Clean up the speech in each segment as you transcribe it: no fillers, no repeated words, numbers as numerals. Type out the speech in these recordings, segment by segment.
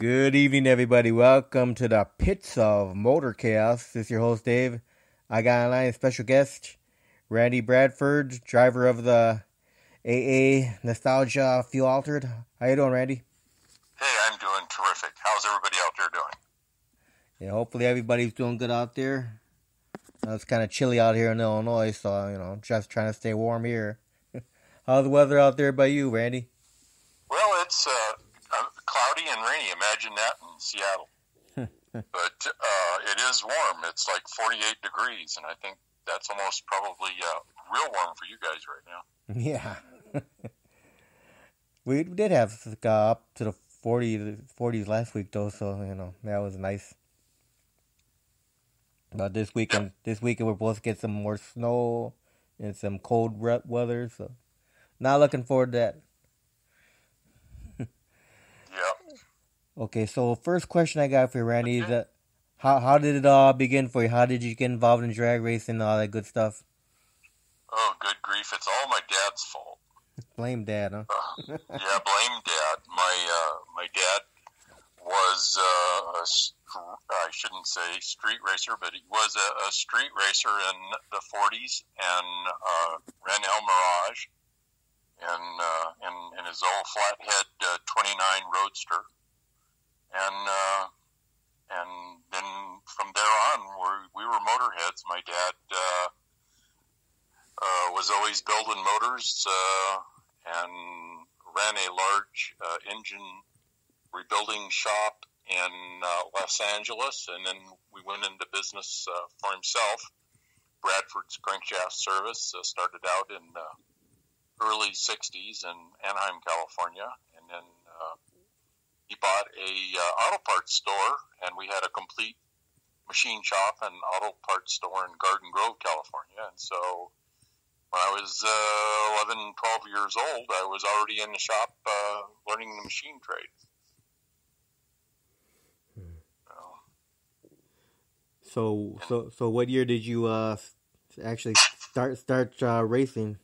Good evening, everybody. Welcome to the Pits of Motor Chaos. This is your host, Dave. I got online a special guest, Randy Bradford, driver of the AA Nostalgia Fuel Altered. How you doing, Randy? Hey, I'm doing terrific. How's everybody out there doing? Yeah, hopefully everybody's doing good out there. It's kind of chilly out here in Illinois, so, just trying to stay warm here. How's the weather out there by you, Randy? Well, it's cloudy and rainy. Imagine that in Seattle. But it is warm. It's like 48 degrees, and I think that's almost probably real warm for you guys right now. Yeah. We did have up to the 40s last week, though, so, that was nice. But this weekend we're supposed to get some more snow and some cold weather, so not looking forward to that. Yeah. Okay, so first question I got for you, Randy, is that how did it all begin for you? How did you get involved in drag racing and all that good stuff? Oh, good grief! It's all my dad's fault. Blame Dad, huh? Yeah, blame Dad. My dad was I shouldn't say street racer, but he was a street racer in the 40s and ran El Mirage in his old flathead 29 Roadster, and then from there on we were motorheads. My dad was always building motors and ran a large engine rebuilding shop in Los Angeles, and then we went into business for himself. Bradford's Crankshaft Service started out in the early 60s in Anaheim, California, and then he bought a auto parts store, and we had a complete machine shop and auto parts store in Garden Grove, California. And so when I was 11, 12 years old, I was already in the shop learning the machine trade. So what year did you actually start racing?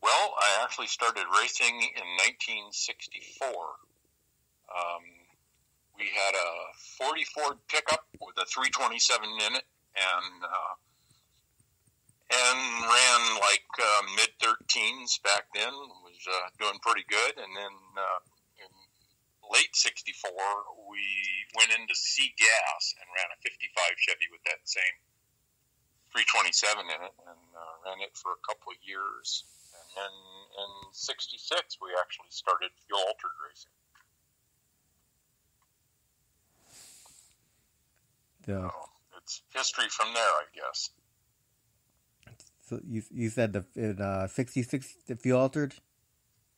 Well, I actually started racing in 1964. We had a 40 Ford pickup with a 327 in it, and ran like mid-13s back then. Was doing pretty good, and then in late 64, we went into C gas and ran a 55 Chevy with that same 327 in it, and ran it for a couple of years. And then in 66, we actually started fuel altered racing. Yeah. So it's history from there, I guess. So you said in 66 the fuel altered?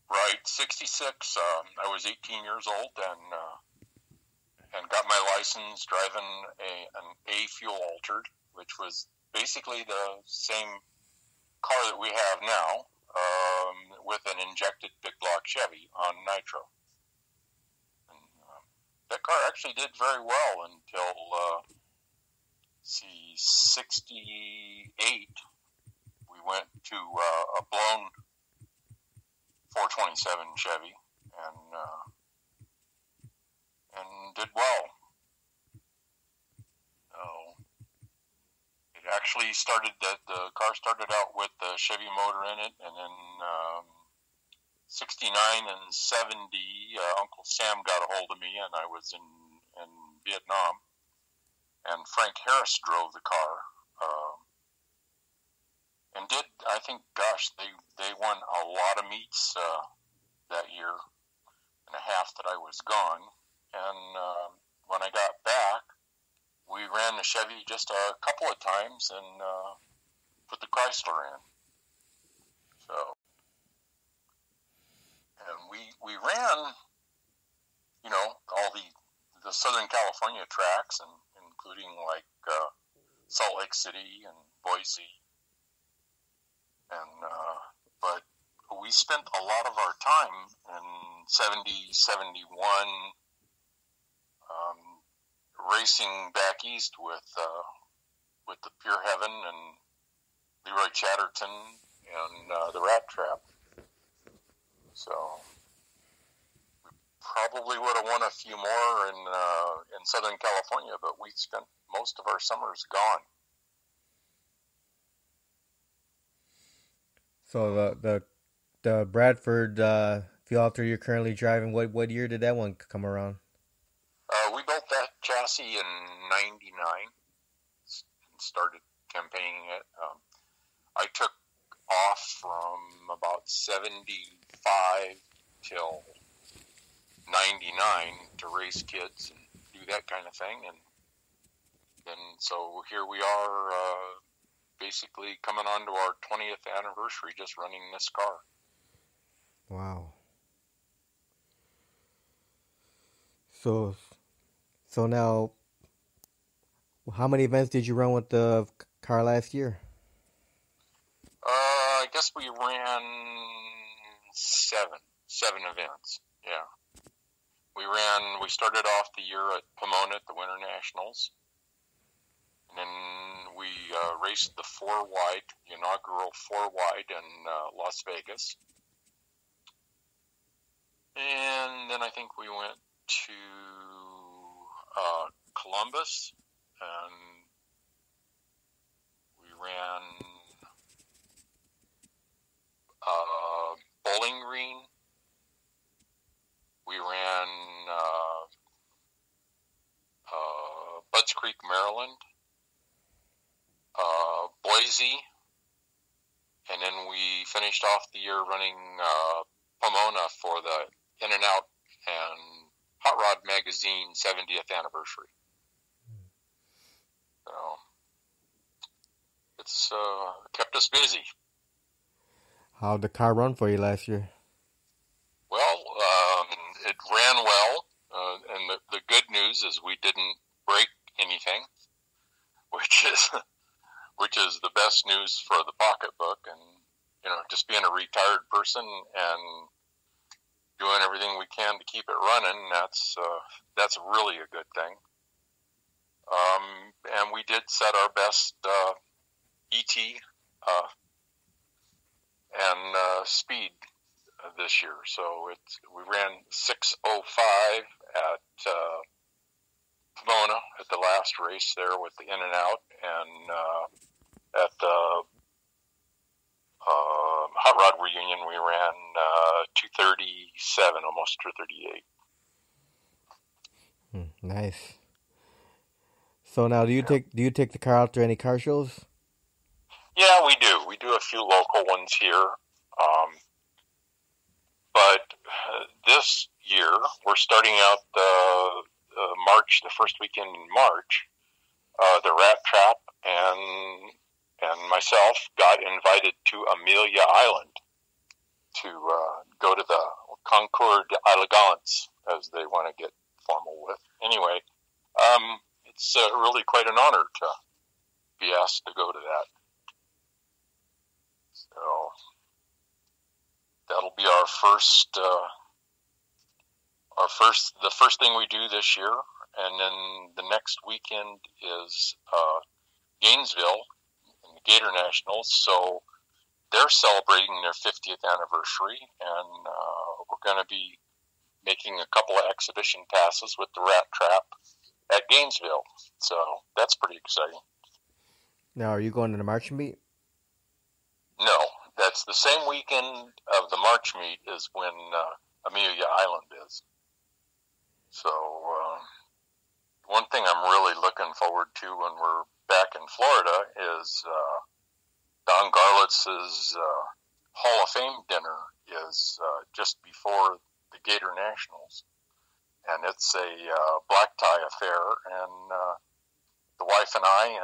Right, 66. I was 18 years old and got my license driving an A fuel altered, which was basically the same car that we have now, with an injected big block Chevy on nitro. And that car actually did very well until 68. We went to a blown 427 Chevy and did well. It actually started that the car started out with the Chevy motor in it, and then 69 and 70, Uncle Sam got a hold of me, and I was in Vietnam, and Frank Harris drove the car. And did, I think, they won a lot of meets that year and a half that I was gone. And when I got back, we ran the Chevy just a couple of times and put the Chrysler in. So, and we ran, all the Southern California tracks, and including like Salt Lake City and Boise. And but we spent a lot of our time in 70, 71 racing back east with the Pure Heaven and Leroy Chatterton and the Rat Trap. So we probably would have won a few more in Southern California, but we spent most of our summers gone. So the Bradford fuel alter you're currently driving, what year did that one come around? We built that chassis in '99 and started campaigning it. I took off from about 75 till 99 to race kids and do that kind of thing, and so here we are, basically coming on to our 20th anniversary just running this car. Wow. So now, how many events did you run with the car last year? I guess we ran seven events. Yeah, we started off the year at Pomona at the Winter Nationals, and then we raced the the inaugural 4-wide in Las Vegas, and then I think we went to Columbus, and we ran Bowling Green. We ran Budds Creek, Maryland, Boise, and then we finished off the year running Pomona for the In and Out and Hot Rod Magazine 70th anniversary. So it's kept us busy. How'd the car run for you last year? Well, it ran well, and the good news is we didn't break anything, which is the best news for the pocketbook. And just being a retired person and doing everything we can to keep it running, that's really a good thing. And we did set our best ET and speed this year. So we ran 6:05 at Pomona at the last race there with the In and Out, and at the Hot Rod Reunion we ran 2:37, almost 2:38. Nice. So now, do you take the car out to any car shows? Yeah, we do. We do a few local ones here. But this year, we're starting out March, the first weekend in March. The Rat Trap and myself got invited to Amelia Island to go to the Concours d'Elegance, as they want to get formal with. Anyway, it's really quite an honor to be asked to go to that. So that'll be the first thing we do this year, and then the next weekend is Gainesville in the Gator Nationals. So they're celebrating their 50th anniversary, and we're going to be making a couple of exhibition passes with the Rat Trap at Gainesville. So that's pretty exciting. Now, are you going to the March meet? No, that's the same weekend of the March meet is when Amelia Island is. So one thing I'm really looking forward to when we're back in Florida is Don Garlitz's Hall of Fame dinner is just before the Gator Nationals. And it's a black tie affair, and the wife and I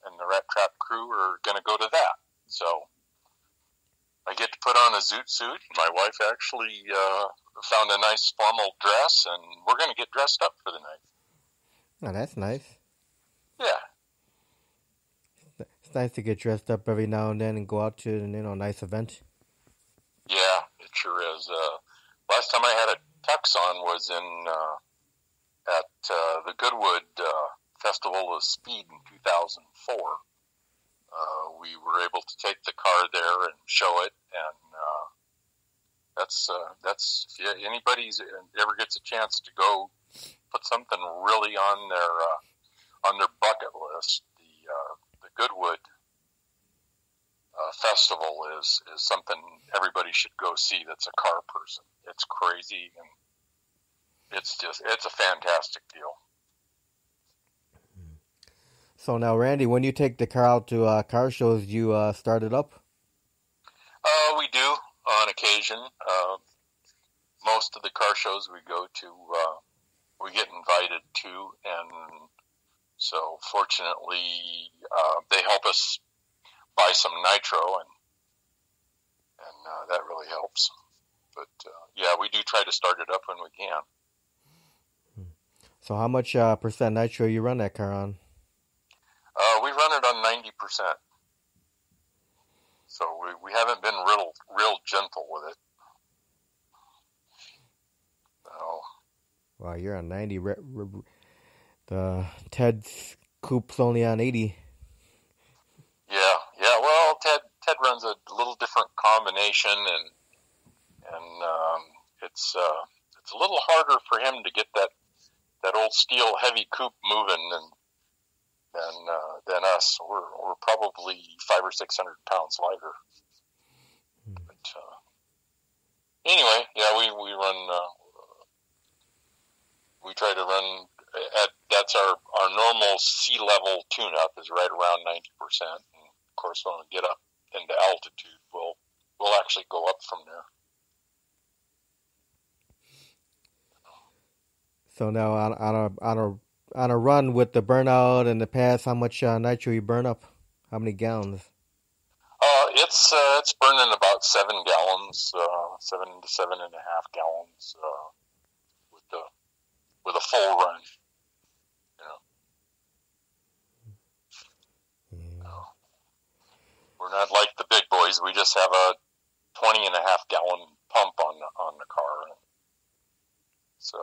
and the Rat Trap crew are going to go to that. So I get to put on a zoot suit. My wife actually found a nice formal dress, and we're going to get dressed up for the night. Oh, that's nice. Yeah. It's nice to get dressed up every now and then and go out to a nice event. Yeah, it sure is. Last time I had a tux on was at the Goodwood Festival of Speed in 2004. We were able to take the car there and show it, that's if anybody's ever gets a chance to go put something really on their bucket list, the Goodwood festival is something everybody should go see. That's a car person. It's crazy, and it's a fantastic deal. So now, Randy, when you take the car out to car shows, you start it up? We do on occasion. Most of the car shows we go to, we get invited to, and so fortunately, they help us buy some nitro, and that really helps. But yeah, we do try to start it up when we can. So how much percent nitro you run that car on? We run it on 90%. So we haven't been real gentle with it. So, wow, you're on 90. The Ted's coupe's only on 80. Yeah. Well, Ted runs a little different combination, and it's a little harder for him to get that old steel heavy coupe moving than us. We're probably 500 or 600 pounds lighter. But anyway, yeah, we run. We try to run that's our normal sea level tune up is right around 90%. And of course, when we get up into altitude, we'll actually go up from there. So now on a run with the burnout and the pass, how much nitro you burn up? How many gallons? It's burning about 7 gallons, 7 to 7.5 gallons with a full run. We're not like the big boys. We just have a 20.5 gallon pump on the car. So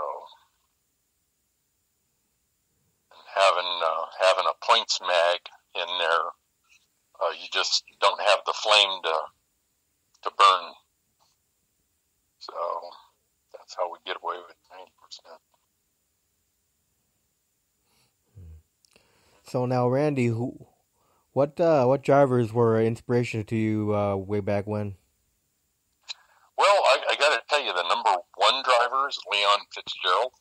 having a points mag in there, you just don't have the flame to burn. So that's how we get away with 90%. So now, Randy, what drivers were an inspiration to you way back when? Well, I got to tell you, the number one driver is Leon Fitzgerald.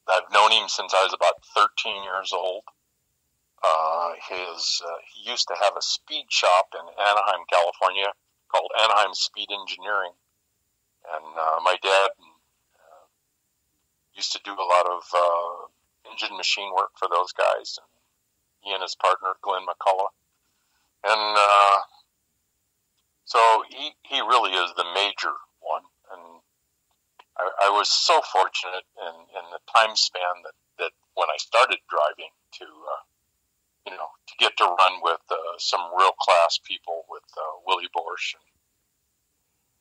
I've known him since I was about 13 years old. He used to have a speed shop in Anaheim, California, called Anaheim Speed Engineering, and my dad used to do a lot of engine machine work for those guys, and he and his partner Glenn McCullough, and so he really is the major one. And I was so fortunate in the time span that when I started driving to get to run with some real class people, with Willie Borsch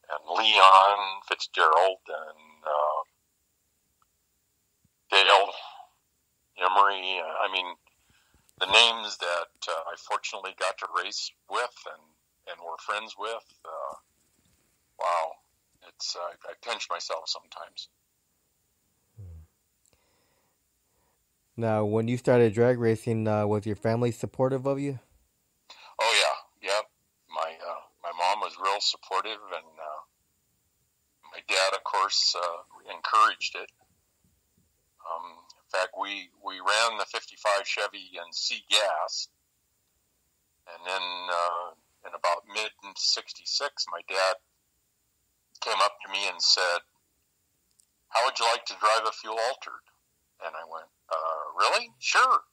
and Leon Fitzgerald and Dale Emery. I mean, the names that I fortunately got to race with and were friends with. Wow, I pinch myself sometimes. Now, when you started drag racing, was your family supportive of you? Oh yeah. My mom was real supportive, and my dad, of course, encouraged it. In fact, we ran the '55 Chevy in C gas, and then in about mid '66, my dad came up to me and said, "How would you like to drive a fuel altered?" And I went, "Really? Sure."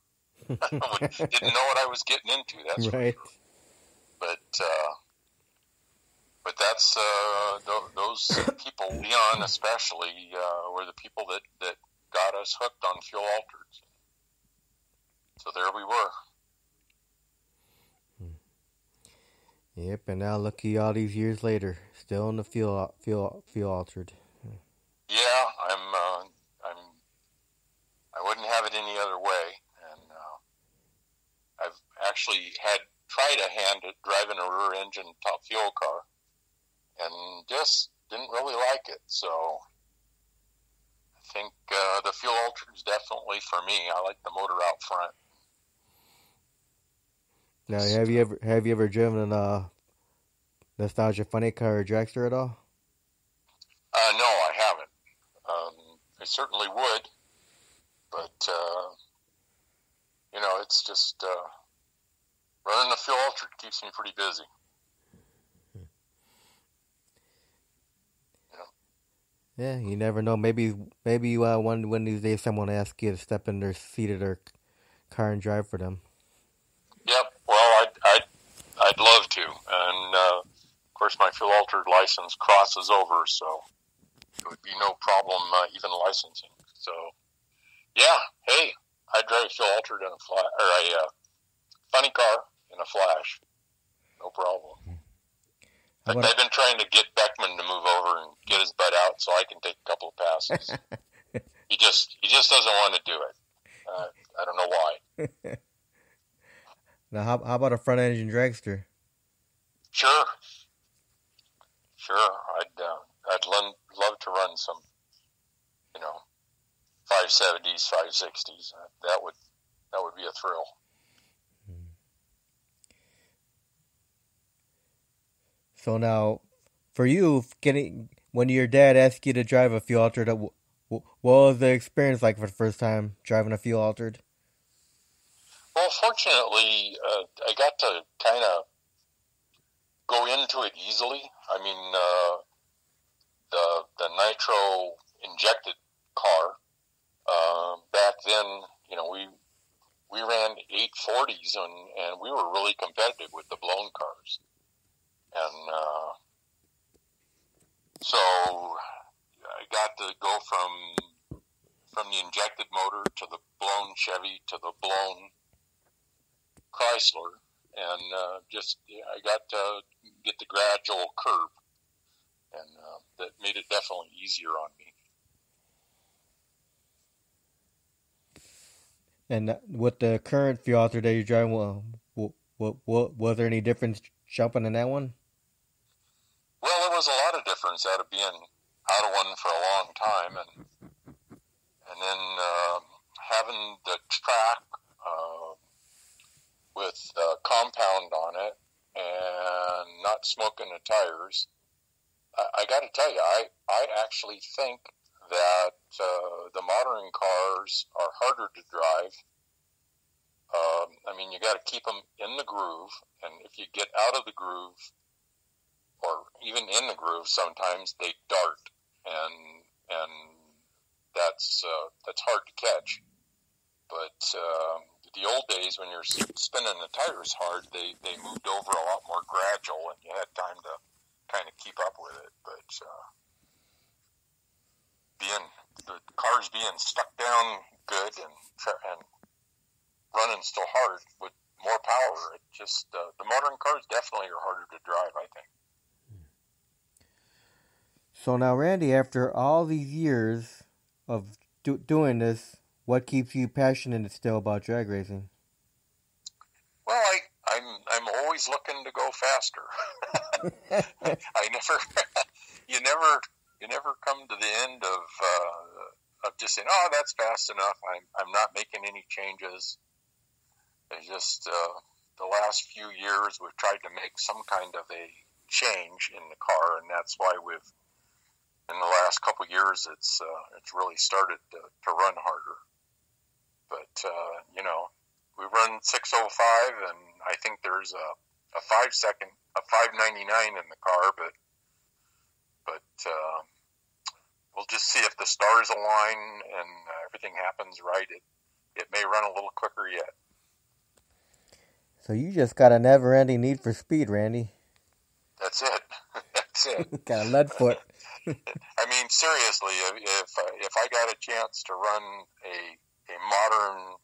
Didn't know what I was getting into. That's right. For sure. But that's those people, Leon especially, were the people that got us hooked on fuel altereds. So there we were. Yep, and now look at you all these years later, still in the fuel altered. Yeah, I wouldn't have it any other way, and I've actually had tried a hand at driving a rear engine top fuel car, and just didn't really like it. So I think the fuel altered is definitely for me. I like the motor out front. Now, have you ever driven a nostalgia funny car or dragster at all? No, I haven't. I certainly would, but it's just running the fuel altered keeps me pretty busy. Yeah, you never know. Maybe one of these days someone will ask you to step in their seat of their car and drive for them. Yep. Well, I'd love to, and of course my fuel altered license crosses over, so it would be no problem even licensing. So yeah, hey, I drive a fuel altered in a funny car in a Flash, no problem. In fact, I've been trying to get Beckman to move over and get his butt out so I can take a couple of passes. He just doesn't want to do it. I don't know why. Now, how about a front engine dragster? Sure. I'd love to run some, 570s, 560s. That would be a thrill. So now, for you, when your dad asked you to drive a fuel altered, what was the experience like for the first time driving a fuel altered? Well, fortunately, I got to kind of go into it easily. I mean, the nitro injected car back then, we ran 840s and we were really competitive with the blown cars. And so I got to go from the injected motor to the blown Chevy to the blown Chrysler, and I got to get the gradual curve, and that made it definitely easier on me. And with the current fuel altered that you're driving, was there any difference jumping in that one? Well, there was a lot of difference out of being out of one for a long time, and then having the track with compound on it and not smoking the tires. I got to tell you, I actually think that the modern cars are harder to drive. I mean, you got to keep them in the groove, and if you get out of the groove, or even in the groove, sometimes they dart, and that's hard to catch. But the old days, when you're spinning the tires hard, they moved over a lot more gradual, and you had time to kind of keep up with it. But the cars being stuck down good and running still hard with more power, it just the modern cars definitely are harder to drive, I think. So now, Randy, after all these years of doing this, what keeps you passionate still about drag racing? Well, I'm always looking to go faster. You never come to the end of just saying, oh, that's fast enough. I'm not making any changes. It's just the last few years we've tried to make some kind of a change in the car, and that's why in the last couple of years it's really started to run harder. But we run 605, and I think there's a 5-second, a 599 in the car, but we'll just see if the stars align and everything happens right. It may run a little quicker yet. So you just got a never-ending need for speed, Randy. That's it. That's it. Got a lead foot. I mean, seriously, if I got a chance to run a modern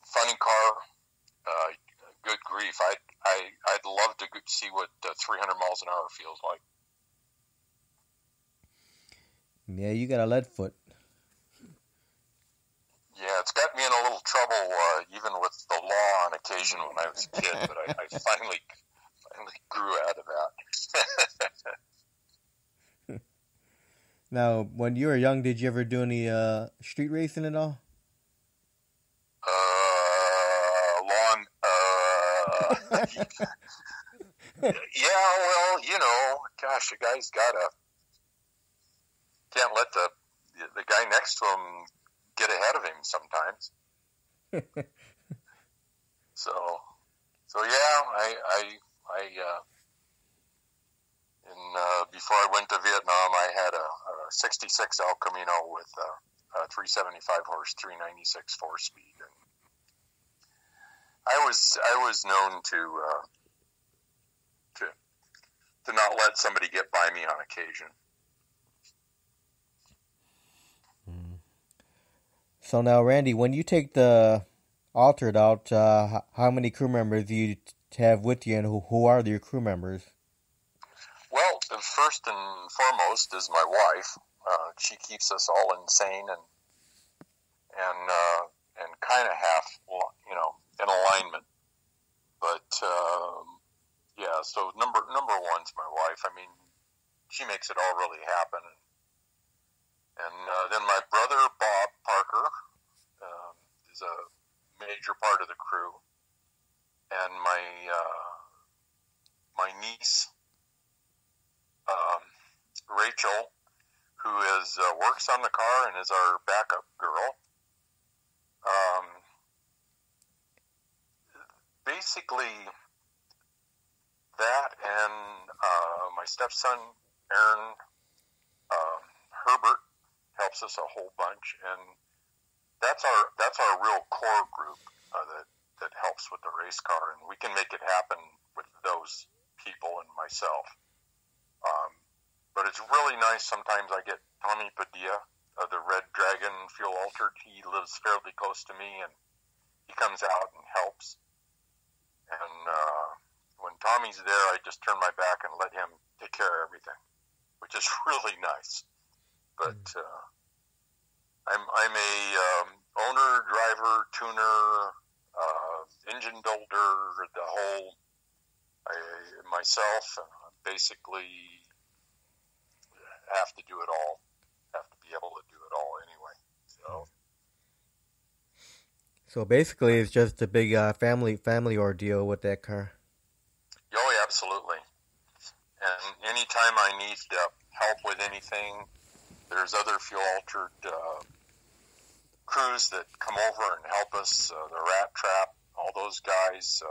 funny car, good grief, I'd love to see what 300 miles an hour feels like. Yeah, you got a lead foot. Yeah, it's got me in a little trouble, even with the law on occasion when I was a kid, but I finally grew out of that. Now, when you were young, did you ever do any street racing at all? Lawn, yeah, well, gosh, a guy's can't let the guy next to him get ahead of him sometimes. So yeah, before I went to Vietnam, I had a 66 El Camino with a 375 horse, 396 4-speed, and I was known to not let somebody get by me on occasion. So now, Randy, when you take the altered out, how many crew members do you have with you, and who are your crew members? Well, first and foremost is my wife. She keeps us all insane and kind of half, in alignment. But yeah, so number one's my wife. I mean, she makes it all really happen. And then my brother Bob Parker is a major part of the crew, and my niece Rachel, who works on the car and is our backup girl. Basically, that and my stepson Aaron Herbert helps us a whole bunch, and that's our real core group that helps with the race car, and we can make it happen with those people and myself. But it's really nice. Sometimes I get Tommy Padilla, the Red Dragon Fuel Altered. He lives fairly close to me, and he comes out and helps. And when Tommy's there, I just turn my back and let him take care of everything, which is really nice. But I'm a owner, driver, tuner, engine builder, the whole. Myself basically have to do it all. Have to be able to do it all anyway. So basically, it's just a big family ordeal with that car. Oh, yeah, absolutely. And anytime I need help with anything, there's other fuel altered crews that come over and help us. The Rat Trap, all those guys,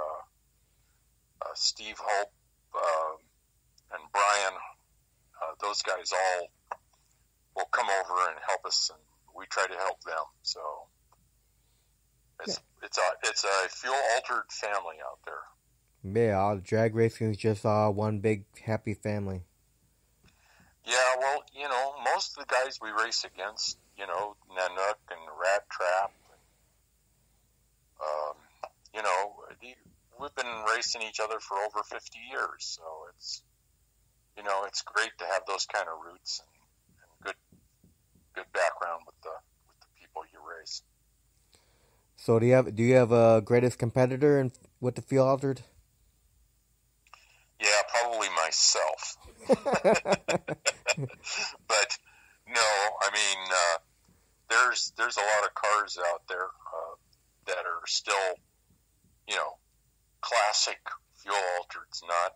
Steve Hope and Brian, those guys all will come over and help us, and we try to help them. So it's a fuel altered family out there. Yeah, all drag racing is just one big happy family. Yeah, well, most of the guys we race against, Nanook and Rat Trap, we've been racing each other for over 50 years, so it's great to have those kind of roots and good background with the people you race. So do you have a greatest competitor with the fuel altered? Yeah, probably myself. But no, I mean, there's a lot of cars out there that are still, classic fuel altereds, not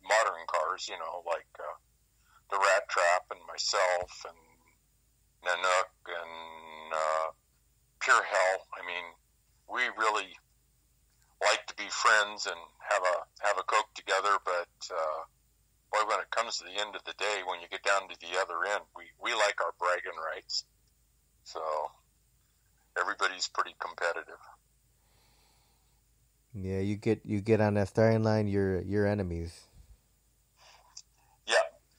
modern cars, like the Rat Trap and myself and Nanook and Pure Hell. I mean, we really like to be friends and have a Coke together, but boy, when it comes to the end of the day, when you get down to the other end, we like our bragging rights. So everybody's pretty competitive. Yeah, you get on that starting line, your enemies.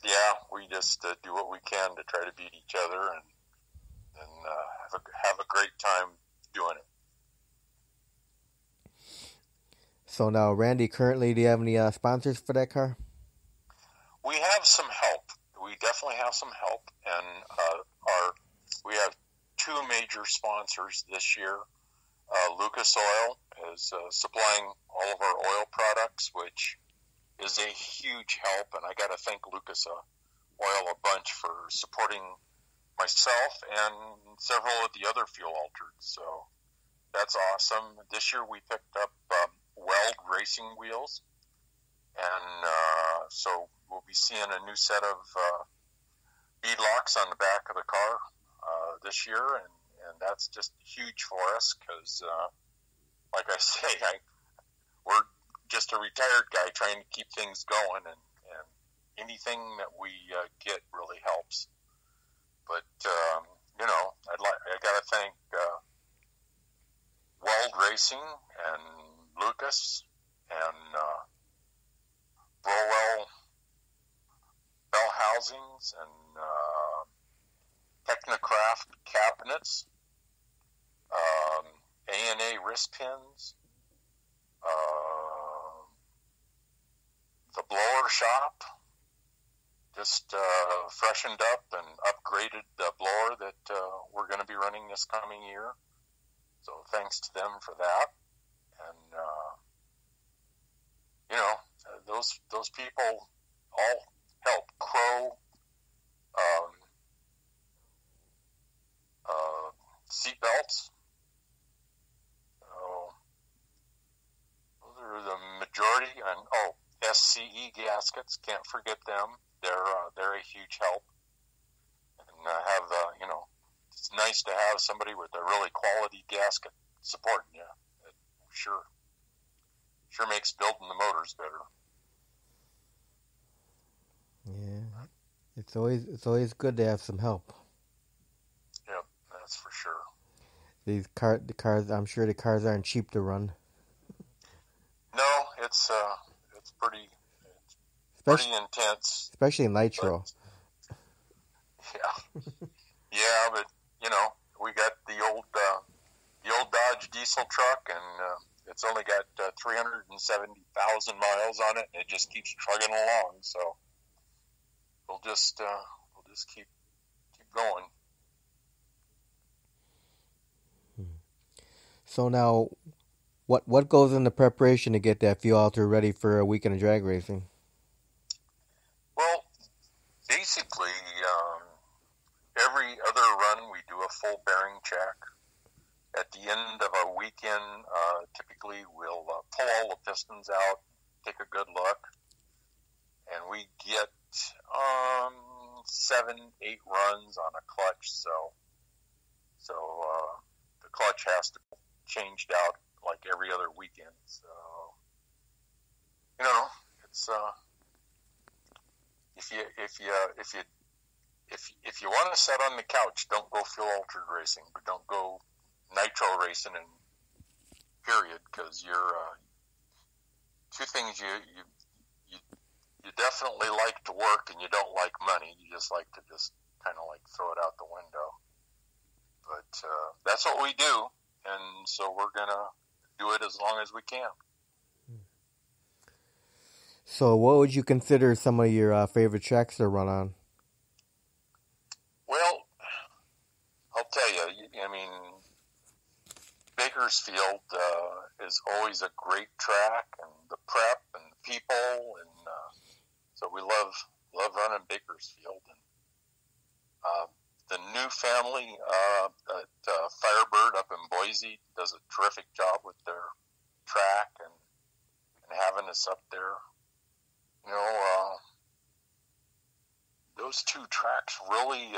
Yeah, we just do what we can to try to beat each other and have a great time doing it. So now, Randy, currently, do you have any sponsors for that car? We have some help. We definitely have some help, and we have two major sponsors this year. Lucas Oil is supplying all of our oil products, which is a huge help, and I got to thank Lucas Oil a bunch for supporting myself and several of the other fuel altereds. So that's awesome. This year we picked up Weld racing wheels, and so we'll be seeing a new set of bead locks on the back of the car this year, and that's just huge for us because, like I say, we're just a retired guy trying to keep things going, and anything that we get really helps. But I got to thank Weld Racing and Lucas and Browell Bell Housings and Technocraft Cabinets, A&A wrist pins, the blower shop just freshened up and upgraded the blower that we're going to be running this coming year. So thanks to them for that. And, those people all help. Crow, seat belts. Those are the majority. And SCE gaskets, can't forget them. They're a huge help. And it's nice to have somebody with a really quality gasket supporting you. It sure makes building the motors better. Yeah, it's always good to have some help. Yep, that's for sure. The cars, I'm sure the cars aren't cheap to run. No, it's pretty intense. Especially nitro. But, yeah, but we got the old Dodge diesel truck, and it's only got 370,000 miles on it, and it just keeps trugging along. So we'll just keep going. So now, what goes into preparation to get that fuel alter ready for a weekend of drag racing? Well, basically, every other run we do a full bearing check. At the end of a weekend, typically we'll pull all the pistons out, take a good look, and we get 7-8 runs on a clutch. So the clutch has to be changed out like every other weekend. So it's if you want to sit on the couch, don't go fuel altered racing, but don't go nitro racing and period, because you're two things you definitely like to work and you don't like money. You just like to kind of throw it out the window. But that's what we do, and so we're gonna do it as long as we can. So what would you consider some of your favorite tracks to run on? Well, I'll tell you, Bakersfield is always a great track, and the prep and the people, and so we love running Bakersfield. And the new family at Firebird up in Boise does a terrific job with their track and having us up there. Those two tracks really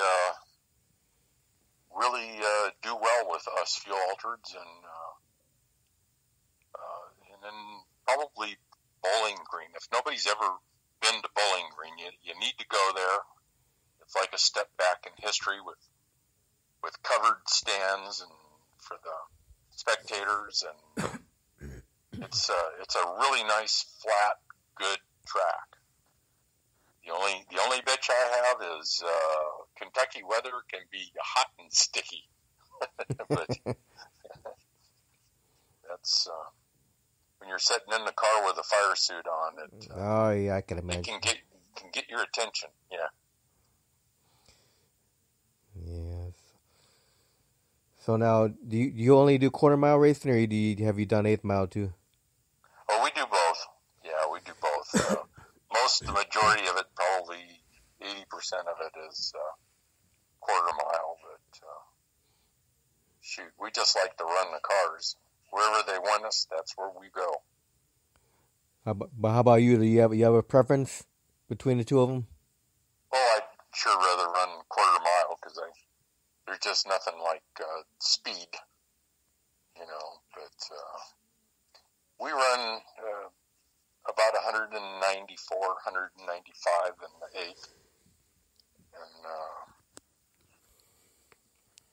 do well with us fuel altereds, and then probably Bowling Green. If nobody's ever been to Bowling Green, you need to go there. It's like a step back in history with covered stands and for the spectators, and it's a really nice, flat, good track. The only bitch I have is Kentucky weather can be hot and sticky, but that's when you're sitting in the car with a fire suit on. Oh yeah, I can imagine. It can get your attention. Yeah. Yes. So now, do you only do quarter mile racing, or have you done eighth mile too? Oh, we do both. Yeah, we do both. The majority of it, probably 80% of it, is quarter mile. But shoot, we just like to run the cars. Wherever they want us, that's where we go. But how about you? Do you have a preference between the two of them? Oh, I'd sure rather run quarter mile because there's just nothing like speed, you know. But we run about 194, 195 in the eighth, and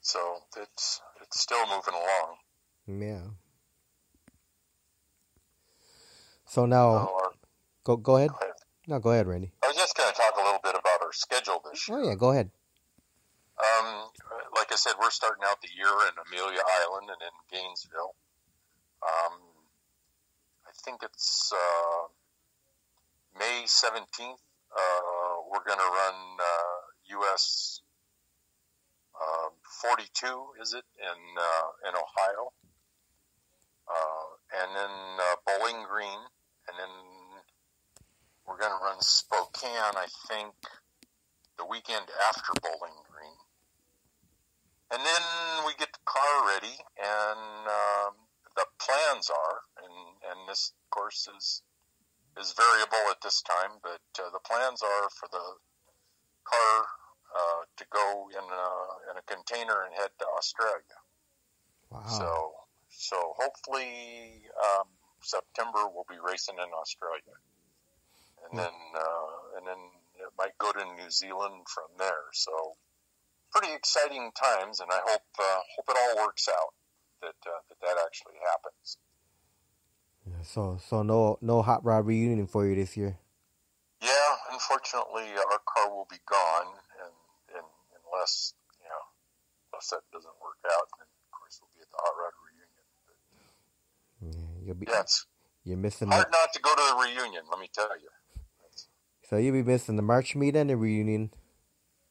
so it's still moving along. Yeah. So now, go ahead. Go ahead. No, go ahead, Randy. I was just going to talk a little bit about our schedule this year. Oh yeah, go ahead. Like I said, we're starting out the year in Amelia Island and in Gainesville. I think it's May 17th. We're going to run US 42, is it, in Ohio. And then Bowling Green. And then we're going to run Spokane, I think, the weekend after Bowling Green. And then we get the car ready, and the plans are, and this, of course, is variable at this time, but the plans are for the car to go in a container and head to Australia. Wow. So hopefully September we'll be racing in Australia, and then it might go to New Zealand from there. So pretty exciting times, and I hope it all works out. That actually happens. Yeah, so no hot rod reunion for you this year. Yeah, unfortunately, our car will be gone, and unless that doesn't work out, then of course we'll be at the hot rod reunion. But, you're missing hard not to go to the reunion. Let me tell you. So you'll be missing the March meet and the reunion.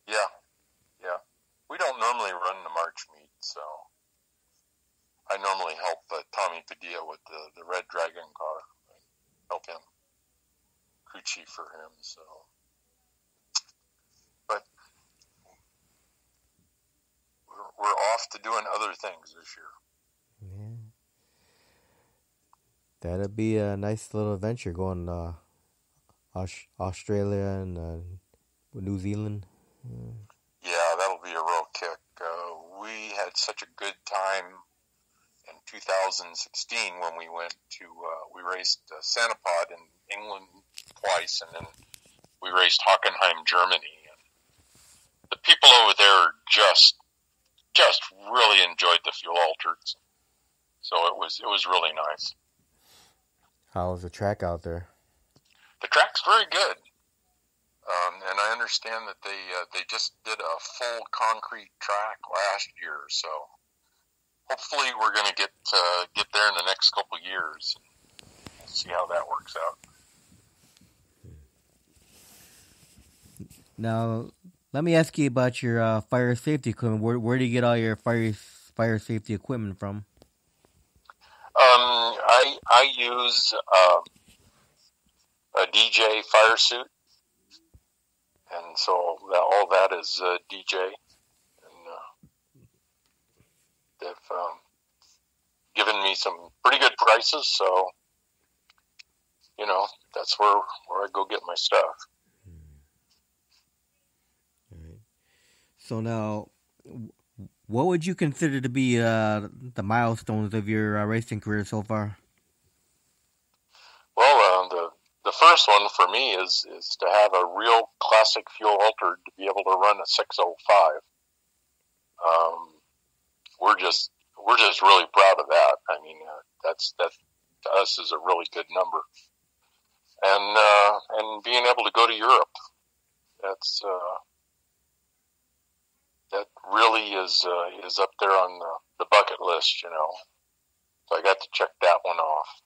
Yeah. We don't normally run the March meet, so I normally help Tommy Padilla with the Red Dragon car. I help him, crew chief for him. So, but we're off to doing other things this year. Yeah, that'll be a nice little adventure going Australia and New Zealand. Yeah, that'll be a real kick. We had such a good time in 2016 when we went to, we raced Sanapod in England twice, and then we raced Hockenheim, Germany. And the people over there just really enjoyed the fuel altereds. So it was really nice. How was the track out there? The track's very good. And I understand that they just did a full concrete track last year, so hopefully we're going to get there in the next couple of years and see how that works out. Now, let me ask you about your fire safety equipment. Where do you get all your fire safety equipment from? I use a DJ fire suit. And so all that is DJ, and they've given me some pretty good prices. So, that's where I go get my stuff. All right. So now, what would you consider to be the milestones of your racing career so far? Well, the first one for me is to have a real classic fuel altered to be able to run a 605. We're just really proud of that. I mean, that to us is a really good number. And being able to go to Europe, that really is up there on the bucket list, So I got to check that one off.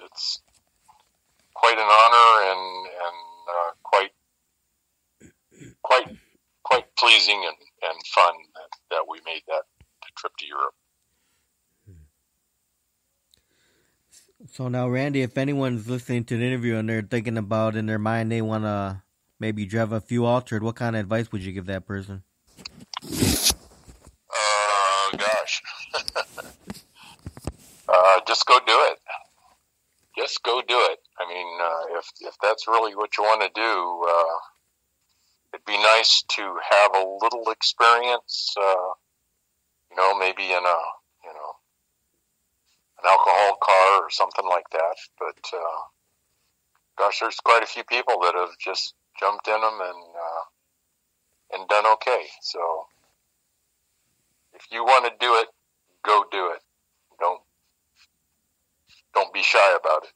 It's quite an honor and quite pleasing So now, Randy, if anyone's listening to the interview and they're thinking about in their mind they want to maybe drive a few altered, what kind of advice would you give that person? Gosh. Just go do it. Just go do it. I mean, if that's really what you want to do, it'd be nice to have a little experience, maybe in an alcohol car or something like that. But, gosh, there's quite a few people that have just jumped in them and done okay. So if you want to do it, go do it. Don't be shy about it.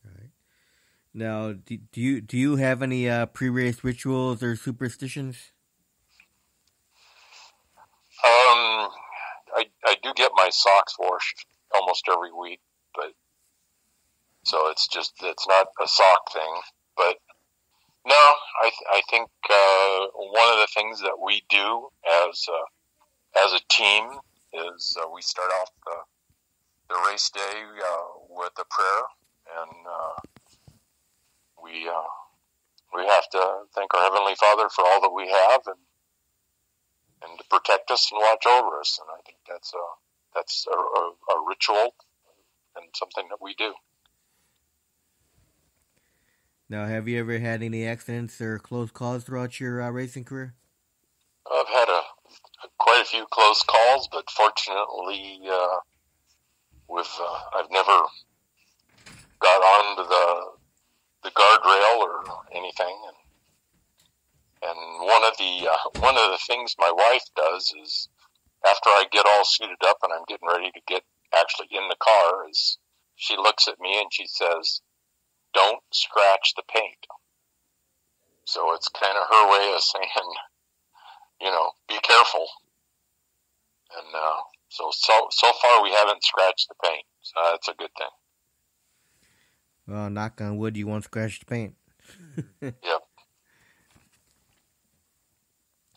All right. Now, do you have any pre-race rituals or superstitions? I do get my socks washed almost every week, but so it's not a sock thing. But no, I think one of the things that we do as a team is we start off the race day with a prayer, and we have to thank our Heavenly Father for all that we have, and to protect us and watch over us. And I think that's a ritual and something that we do. Now, have you ever had any accidents or close calls throughout your racing career? I've had quite a few close calls, but fortunately, I've never got onto the guardrail or anything. And one of the things my wife does is, after I get all suited up and I'm getting ready to get actually in the car, is she looks at me and she says, "Don't scratch the paint." So it's kind of her way of saying, be careful. And so far we haven't scratched the paint. So that's a good thing. Well, knock on wood, you won't scratch the paint. Yep.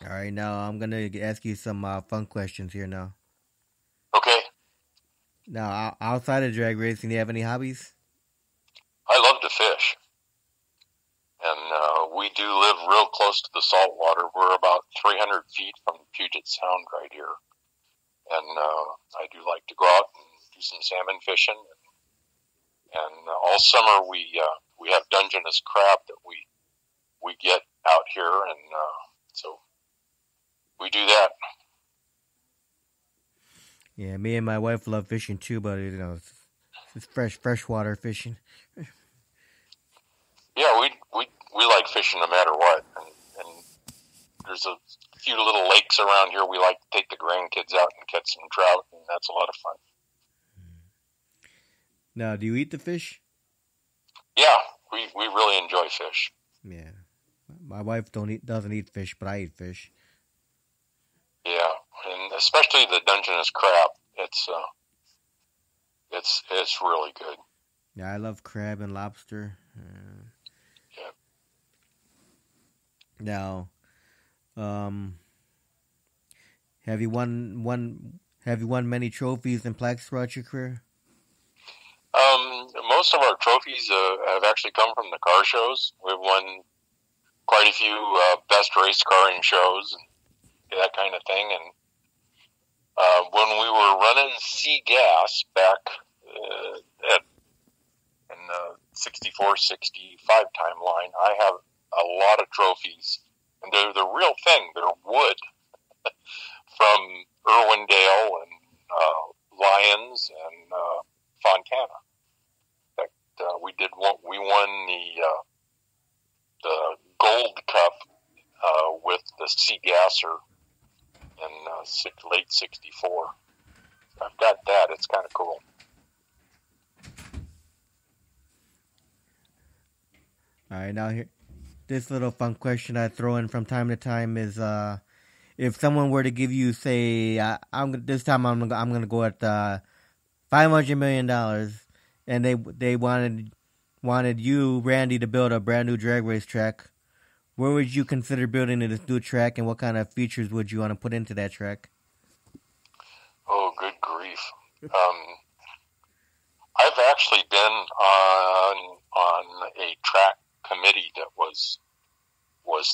All right, now I'm going to ask you some fun questions here now. Okay. Now, outside of drag racing, do you have any hobbies? I love to fish. And we do live real close to the salt water. We're about 300 feet from Puget Sound right here. And I do like to go out and do some salmon fishing. And all summer we have Dungeness crab that we get out here, and so we do that. Yeah, me and my wife love fishing too, but it's freshwater fishing. Yeah, we like fishing no matter what, and there's a few little lakes around here. We like to take the grandkids out and catch some trout, and that's a lot of fun. Now, do you eat the fish? Yeah, we really enjoy fish. Yeah, my wife doesn't eat fish, but I eat fish. Yeah, and especially the Dungeness crab. It's really good. Yeah, I love crab and lobster. Yeah. Now, have you won many trophies and plaques throughout your career? Most of our trophies have actually come from the car shows. We've won quite a few best race car in shows and that kind of thing. And when we were running C-Gas back in the 64, 65 timeline, I have a lot of trophies. And they're the real thing. They're wood from Irwindale and Lyons and Fontana. In fact, we won the Gold Cup with the C-Gasser in late 64. I've got that. It's kind of cool. All right, now here, this little fun question I throw in from time to time is, if someone were to give you, say, this time I'm gonna go at $500 million, and they wanted you, Randy, to build a brand new drag race track, where would you consider building this new track, and what kind of features would you want to put into that track? Oh, good grief. I've actually been on a track committee that was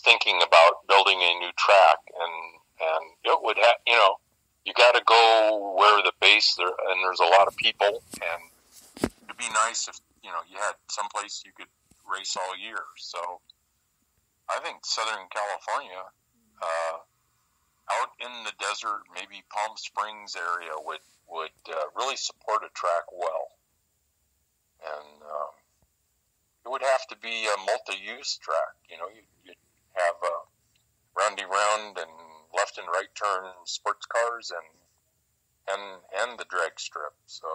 thinking about building a new track, and it would have, you got to go where the base there, and there's a lot of people, and it'd be nice if you had someplace you could race all year. So I think Southern California, out in the desert, maybe Palm Springs area would really support a track well, and it would have to be a multi-use track. You'd have a roundy round and left and right turn sports cars and the drag strip. So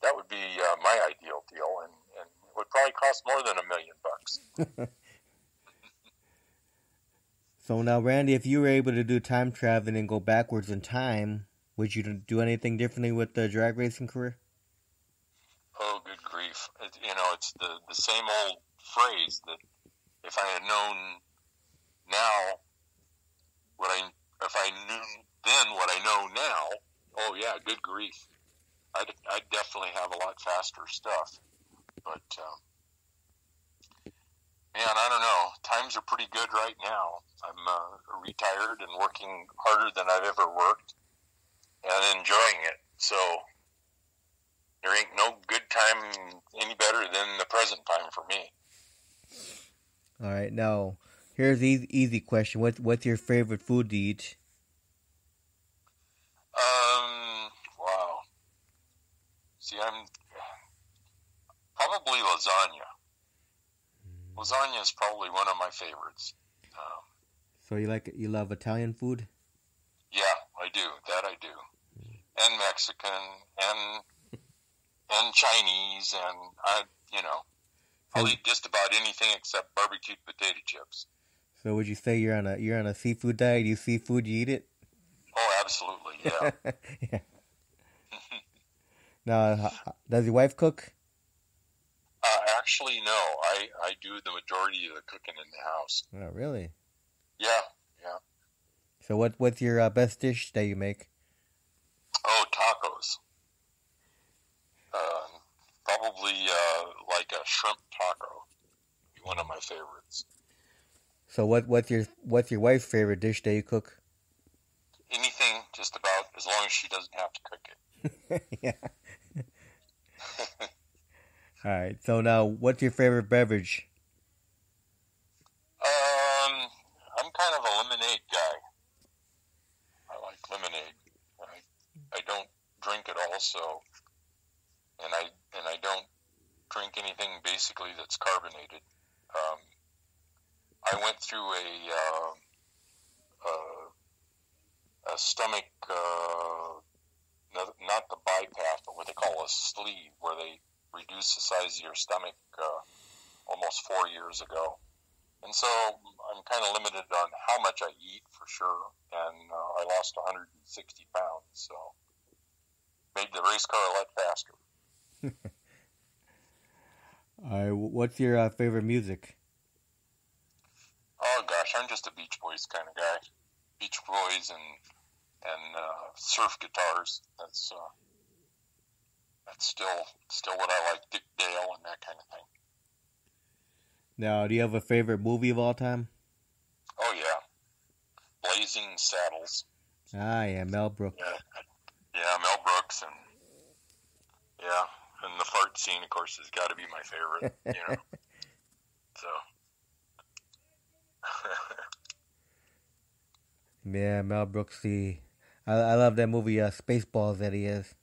that would be my ideal deal, and it would probably cost more than $1 million. So now, Randy, if you were able to do time traveling and go backwards in time, would you do anything differently with the drag racing career? Oh, good grief! It's the same old phrase that if I had known now if I knew then what I know now, oh yeah, good grief! I'd definitely have a lot faster stuff. But man, I don't know. Times are pretty good right now. I'm retired and working harder than I've ever worked, and enjoying it. So there ain't no good time any better than the present time for me. All right, now here's the easy question: What's your favorite food to eat? Wow. See, I'm probably lasagna. Lasagna is probably one of my favorites. So you love Italian food? Yeah, I do. That I do. And Mexican and Chinese, and I'll eat just about anything except barbecued potato chips. So would you say you're on a seafood diet? You seafood, you eat it? Oh, absolutely, yeah. Yeah. Now, does your wife cook? Actually, no. I do the majority of the cooking in the house. Oh, really? Yeah. So what's your best dish that you make? Oh, tacos. Probably like a shrimp taco. One of my favorites. So what's your wife's favorite dish that you cook? Anything, just about, as long as she doesn't have to cook it. Yeah. All right. So now, what's your favorite beverage? I'm kind of a lemonade guy. I like lemonade. I don't drink it all, so, and I don't drink anything basically that's carbonated. I went through a stomach, not the bypass, but what they call a sleeve, where they reduce the size of your stomach almost 4 years ago. And so I'm kind of limited on how much I eat, for sure, and I lost 160 pounds, so made the race car a lot faster. All right, what's your favorite music? Oh gosh, I'm just a Beach Boys kind of guy. Beach Boys and surf guitars. That's still what I like. Dick Dale and that kind of thing. Now, do you have a favorite movie of all time? Oh yeah, Blazing Saddles. Ah, yeah, Mel Brooks. Yeah, Mel Brooks, and the fart scene, of course, has got to be my favorite. So. Yeah, Mel Brooks. I love that movie, Spaceballs, that he is.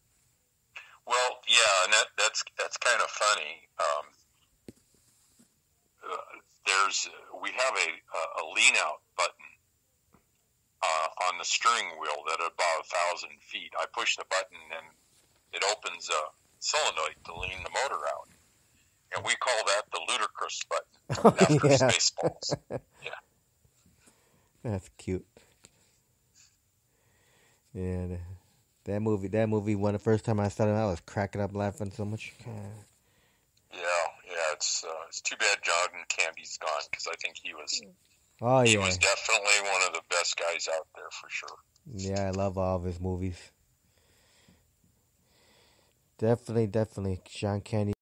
Well, yeah, and that's kind of funny. We have a lean out button on the steering wheel that at about 1,000 feet. I push the button and it opens a solenoid to lean the motor out, and we call that the ludicrous button after Spaceballs. Yeah, that's cute. Yeah, that movie. When the first time I saw it, I was cracking up laughing so much. Yeah. It's too bad John Candy's gone, because I think he was. Oh, he was definitely one of the best guys out there, for sure. Yeah, I love all of his movies. Definitely, Sean Candy.